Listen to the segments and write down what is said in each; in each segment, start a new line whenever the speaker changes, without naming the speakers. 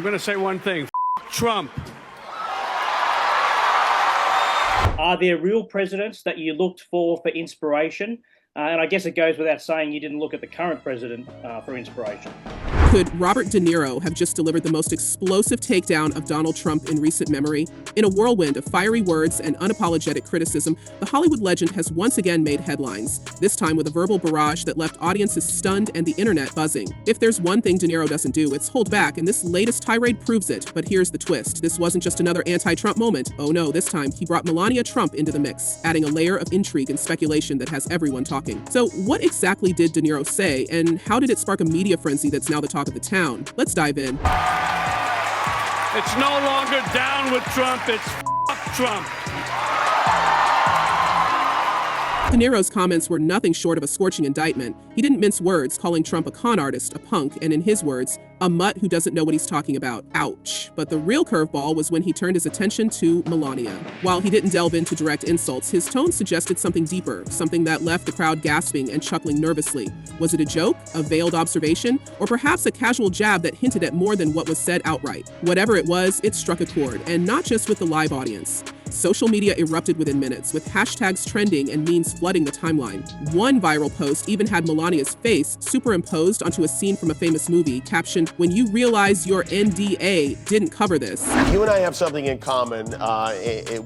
I'm going to say one thing. Trump.
Are there real presidents that you looked for inspiration? And I guess it goes without saying you didn't look at the current president for inspiration.
Could Robert De Niro have just delivered the most explosive takedown of Donald Trump in recent memory? In a whirlwind of fiery words and unapologetic criticism, the Hollywood legend has once again made headlines, this time with a verbal barrage that left audiences stunned and the internet buzzing. If there's one thing De Niro doesn't do, it's hold back, and this latest tirade proves it. But here's the twist. This wasn't just another anti-Trump moment. Oh no, this time he brought Melania Trump into the mix, adding a layer of intrigue and speculation that has everyone talking. So what exactly did De Niro say, and how did it spark a media frenzy that's now the talk of the town? Let's dive in.
It's no longer down with Trump, it's Trump.
De Niro's comments were nothing short of a scorching indictment. He didn't mince words, calling Trump a con artist, a punk, and in his words, a mutt who doesn't know what he's talking about. Ouch. But the real curveball was when he turned his attention to Melania. While he didn't delve into direct insults, his tone suggested something deeper, something that left the crowd gasping and chuckling nervously. Was it a joke, a veiled observation, or perhaps a casual jab that hinted at more than what was said outright? Whatever it was, it struck a chord, and not just with the live audience. Social media erupted within minutes, with hashtags trending and memes flooding the timeline. One viral post even had Melania's face superimposed onto a scene from a famous movie, captioned, "When you realize your NDA didn't cover this."
You and I have something in common.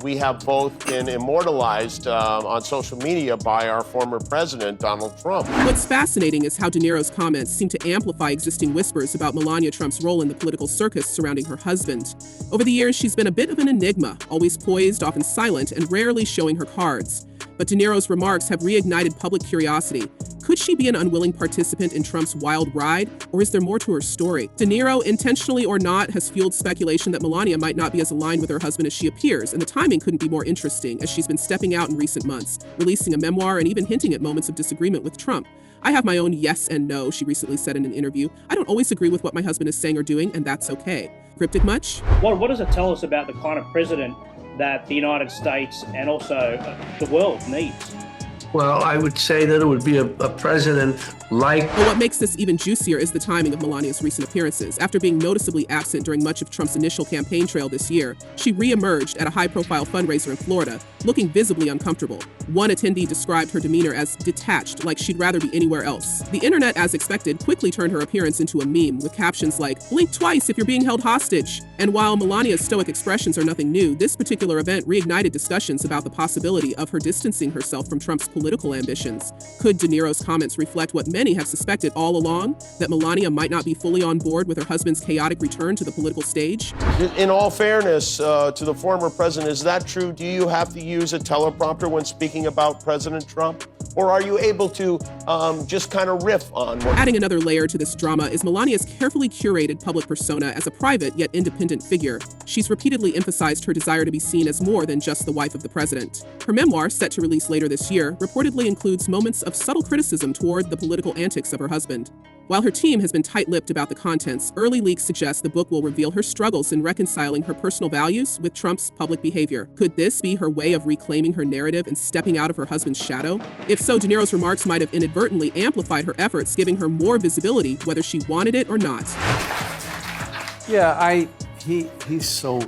We have both been immortalized on social media by our former president, Donald Trump.
What's fascinating is how De Niro's comments seem to amplify existing whispers about Melania Trump's role in the political circus surrounding her husband. Over the years, she's been a bit of an enigma, always poised, often silent, and rarely showing her cards. But De Niro's remarks have reignited public curiosity. Could she be an unwilling participant in Trump's wild ride, or is there more to her story? De Niro, intentionally or not, has fueled speculation that Melania might not be as aligned with her husband as she appears, and the timing couldn't be more interesting, as she's been stepping out in recent months, releasing a memoir and even hinting at moments of disagreement with Trump. "I have my own yes and no," she recently said in an interview. "I don't always agree with what my husband is saying or doing, and that's okay." Cryptic much?
What does it tell us about the kind of president that the United States and also the world needs?
Well, I would say that it would be a president like...
But what makes this even juicier is the timing of Melania's recent appearances. After being noticeably absent during much of Trump's initial campaign trail this year, she re-emerged at a high-profile fundraiser in Florida, looking visibly uncomfortable. One attendee described her demeanor as detached, like she'd rather be anywhere else. The internet, as expected, quickly turned her appearance into a meme, with captions like, "Blink twice if you're being held hostage." And while Melania's stoic expressions are nothing new, this particular event reignited discussions about the possibility of her distancing herself from Trump's political ambitions. Could De Niro's comments reflect what many have suspected all along, that Melania might not be fully on board with her husband's chaotic return to the political stage?
In all fairness to the former president, is that true? Do you have to use a teleprompter when speaking about President Trump? Or are you able to just kind of riff on what...
Adding another layer to this drama is Melania's carefully curated public persona as a private yet independent figure. She's repeatedly emphasized her desire to be seen as more than just the wife of the president. Her memoir, set to release later this year, reportedly includes moments of subtle criticism toward the political antics of her husband. While her team has been tight-lipped about the contents, early leaks suggest the book will reveal her struggles in reconciling her personal values with Trump's public behavior. Could this be her way of reclaiming her narrative and stepping out of her husband's shadow? If so, De Niro's remarks might have inadvertently amplified her efforts, giving her more visibility, whether she wanted it or not.
Yeah, he's so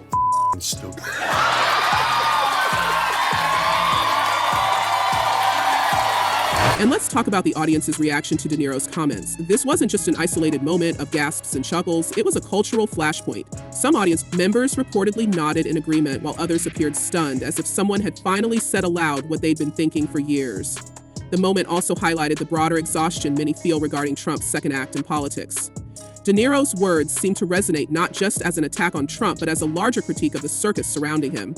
stupid.
And let's talk about the audience's reaction to De Niro's comments. This wasn't just an isolated moment of gasps and chuckles, it was a cultural flashpoint. Some audience members reportedly nodded in agreement, while others appeared stunned, as if someone had finally said aloud what they'd been thinking for years. The moment also highlighted the broader exhaustion many feel regarding Trump's second act in politics. De Niro's words seemed to resonate not just as an attack on Trump, but as a larger critique of the circus surrounding him,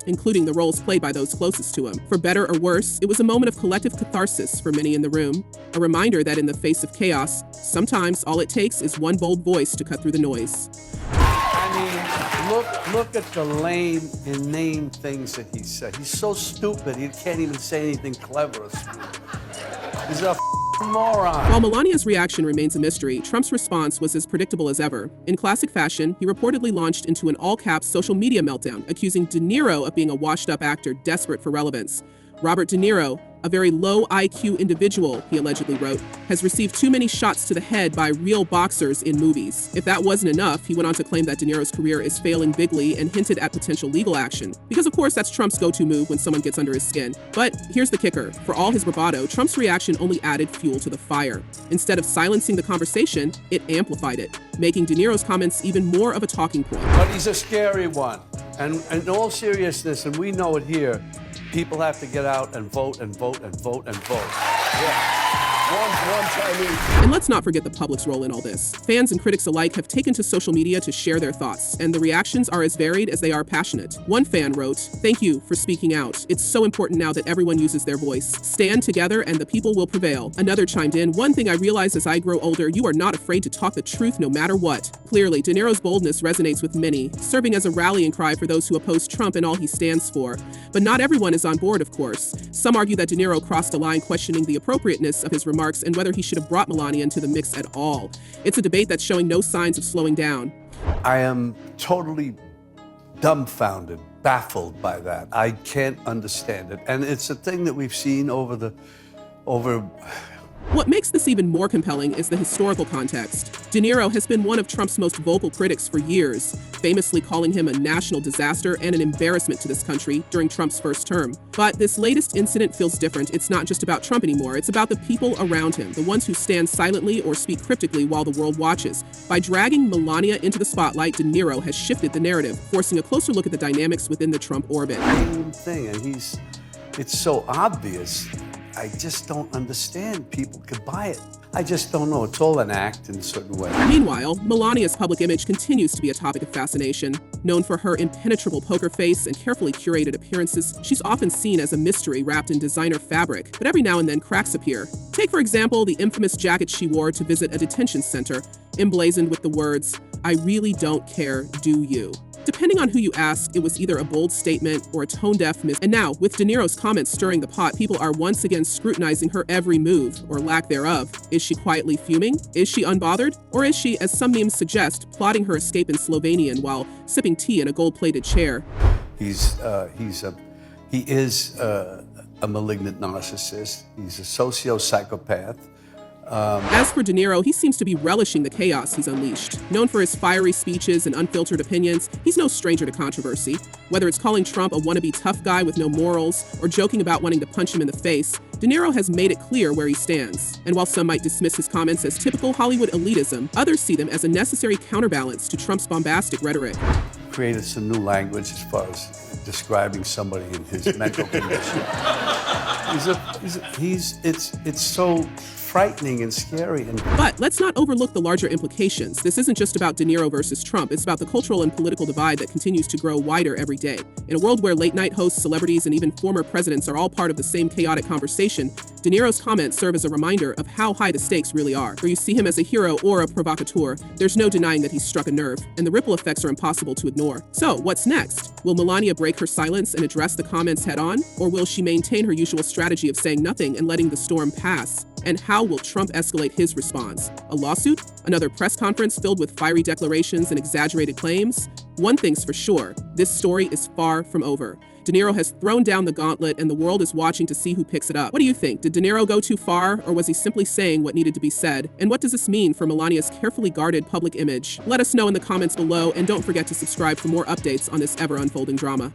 including the roles played by those closest to him. For better or worse, it was a moment of collective catharsis for many in the room, a reminder that in the face of chaos, sometimes all it takes is one bold voice to cut through the noise.
I mean, look at the lame, inane things that he said. He's so stupid, he can't even say anything clever or smart. He's a moron.
While Melania's reaction remains a mystery, Trump's response was as predictable as ever. In classic fashion, he reportedly launched into an all-caps social media meltdown, accusing De Niro of being a washed-up actor desperate for relevance. Robert De Niro, A very low IQ individual, he allegedly wrote, has received too many shots to the head by real boxers in movies. If that wasn't enough, he went on to claim that De Niro's career is failing bigly and hinted at potential legal action. Because of course that's Trump's go-to move when someone gets under his skin. But here's the kicker. For all his bravado, Trump's reaction only added fuel to the fire. Instead of silencing the conversation, it amplified it, making De Niro's comments even more of a talking point.
But he's a scary one. And in all seriousness, and we know it here, people have to get out and vote and vote and vote and vote.
Yeah. One Chinese.
And let's not forget the public's role in all this. Fans and critics alike have taken to social media to share their thoughts, and the reactions are as varied as they are passionate. One fan wrote, "Thank you for speaking out. It's so important now that everyone uses their voice. Stand together and the people will prevail." Another chimed in, "One thing I realize as I grow older, you are not afraid to talk the truth no matter what." Clearly, De Niro's boldness resonates with many, serving as a rallying cry for those who oppose Trump and all he stands for. But not everyone is on board, of course. Some argue that De Niro crossed a line questioning the appropriateness of his remarks and whether he should have brought Melania into the mix at all. It's a debate that's showing no signs of slowing down.
I am totally dumbfounded, baffled by that. I can't understand it. And it's a thing that we've seen over
What makes this even more compelling is the historical context. De Niro has been one of Trump's most vocal critics for years, famously calling him a national disaster and an embarrassment to this country during Trump's first term. But this latest incident feels different. It's not just about Trump anymore. It's about the people around him, the ones who stand silently or speak cryptically while the world watches. By dragging Melania into the spotlight, De Niro has shifted the narrative, forcing a closer look at the dynamics within the Trump orbit.
same thing. And it's so obvious. I just don't understand. People could buy it. I just don't know. It's all an act in a certain way.
Meanwhile, Melania's public image continues to be a topic of fascination. Known for her impenetrable poker face and carefully curated appearances, she's often seen as a mystery wrapped in designer fabric, but every now and then cracks appear. Take, for example, the infamous jacket she wore to visit a detention center, emblazoned with the words, "I really don't care, do you?" Depending on who you ask, it was either a bold statement or a tone-deaf miss. And now, with De Niro's comments stirring the pot, people are once again scrutinizing her every move, or lack thereof. Is she quietly fuming? Is she unbothered? Or is she, as some memes suggest, plotting her escape in Slovenian while sipping tea in a gold-plated chair?
He is a malignant narcissist. He's a socio-psychopath.
As for De Niro, he seems to be relishing the chaos he's unleashed. Known for his fiery speeches and unfiltered opinions, he's no stranger to controversy. Whether it's calling Trump a wannabe tough guy with no morals, or joking about wanting to punch him in the face, De Niro has made it clear where he stands. And while some might dismiss his comments as typical Hollywood elitism, others see them as a necessary counterbalance to Trump's bombastic rhetoric.
Created some new language as far as describing somebody in his mental condition. It's so frightening and scary.
But let's not overlook the larger implications. This isn't just about De Niro versus Trump. It's about the cultural and political divide that continues to grow wider every day. In a world where late-night hosts, celebrities, and even former presidents are all part of the same chaotic conversation, De Niro's comments serve as a reminder of how high the stakes really are. Whether you see him as a hero or a provocateur, there's no denying that he's struck a nerve, and the ripple effects are impossible to ignore. So, what's next? Will Melania break her silence and address the comments head-on? Or will she maintain her usual strategy of saying nothing and letting the storm pass? And how will Trump escalate his response? A lawsuit? Another press conference filled with fiery declarations and exaggerated claims? One thing's for sure, this story is far from over. De Niro has thrown down the gauntlet and the world is watching to see who picks it up. What do you think? Did De Niro go too far, or was he simply saying what needed to be said? And what does this mean for Melania's carefully guarded public image? Let us know in the comments below, and don't forget to subscribe for more updates on this ever-unfolding drama.